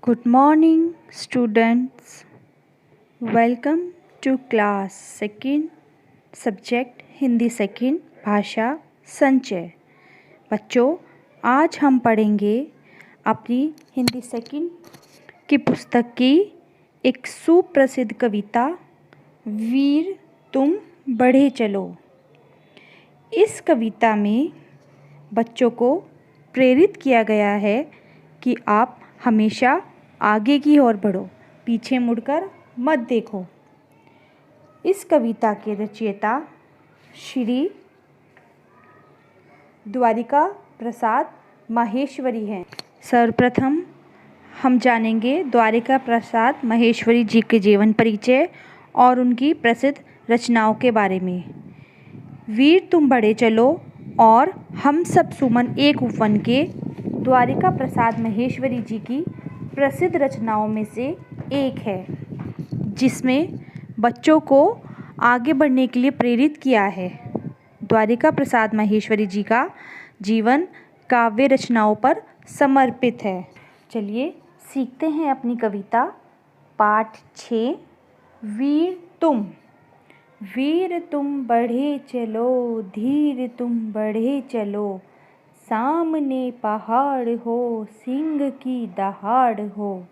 Good morning, students. Welcome to class second, subject Hindi second, भाषा संचय। बच्चों, आज हम पढ़ेंगे अपनी हिंदी सेकंड की पुस्तक की एक सुप्रसिद्ध कविता वीर तुम बढ़े चलो। इस कविता में बच्चों को प्रेरित किया गया है कि आप हमेशा आगे की ओर बढ़ो, पीछे मुड़कर मत देखो। इस कविता के रचयिता श्री द्वारिका प्रसाद माहेश्वरी हैं। सर्वप्रथम हम जानेंगे द्वारिका प्रसाद माहेश्वरी जी के जीवन परिचय और उनकी प्रसिद्ध रचनाओं के बारे में। वीर तुम बढ़े चलो और हम सब सुमन एक उपवन के द्वारिका प्रसाद माहेश्वरी जी की प्रसिद्ध रचनाओं में से एक है, जिसमें बच्चों को आगे बढ़ने के लिए प्रेरित किया है। द्वारिका प्रसाद माहेश्वरी जी का जीवन काव्य रचनाओं पर समर्पित है। चलिए सीखते हैं अपनी कविता। पाठ 6। वीर तुम बढ़े चलो, धीर तुम बढ़े चलो, सामने पहाड़ हो, सिंह की दहाड़ हो,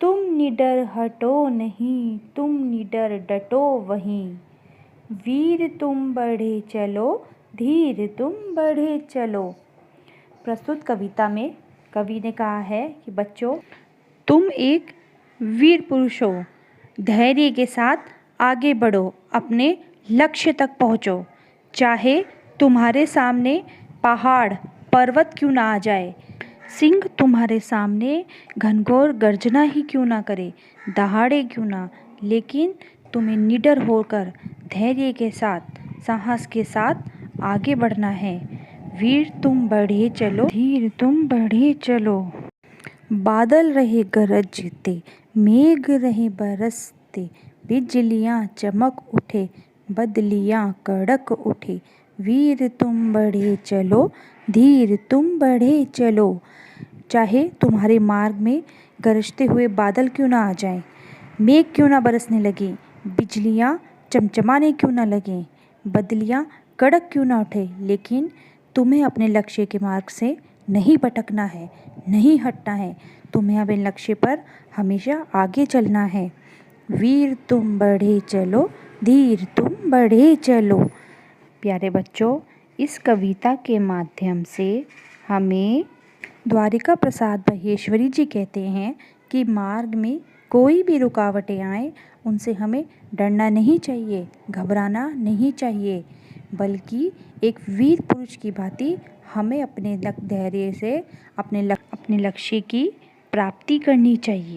तुम निडर हटो नहीं, तुम निडर डटो वहीं, वीर तुम बढ़े चलो, धीर तुम बढ़े चलो। प्रस्तुत कविता में कवि ने कहा है कि बच्चों, तुम एक वीर पुरुष हो, धैर्य के साथ आगे बढ़ो, अपने लक्ष्य तक पहुँचो, चाहे तुम्हारे सामने पहाड़ पर्वत क्यों ना आ जाए, सिंह तुम्हारे सामने घनघोर गर्जना ही क्यों ना करे, दहाड़े क्यों ना, लेकिन तुम्हें निडर होकर धैर्य के साथ, साहस के साथ आगे बढ़ना है। वीर तुम बढ़े चलो, धीर तुम बढ़े चलो। बादल रहे गरजते, मेघ रहे बरसते, बिजलियाँ चमक उठे, बदलियाँ कड़क उठे, वीर तुम बढ़े चलो, धीर तुम बढ़े चलो। चाहे तुम्हारे मार्ग में गरजते हुए बादल क्यों ना आ जाएं, मेघ क्यों ना बरसने लगे, बिजलियाँ चमचमाने क्यों ना लगें, बदलियाँ कड़क क्यों ना उठे, लेकिन तुम्हें अपने लक्ष्य के मार्ग से नहीं भटकना है, नहीं हटना है। तुम्हें अपने लक्ष्य पर हमेशा आगे चलना है। वीर तुम बढ़े चलो, धीर तुम बढ़े चलो। प्यारे बच्चों, इस कविता के माध्यम से हमें द्वारिका प्रसाद माहेश्वरी जी कहते हैं कि मार्ग में कोई भी रुकावटें आए, उनसे हमें डरना नहीं चाहिए, घबराना नहीं चाहिए, बल्कि एक वीर पुरुष की भांति हमें अपने धैर्य से अपने लक्ष्य की प्राप्ति करनी चाहिए।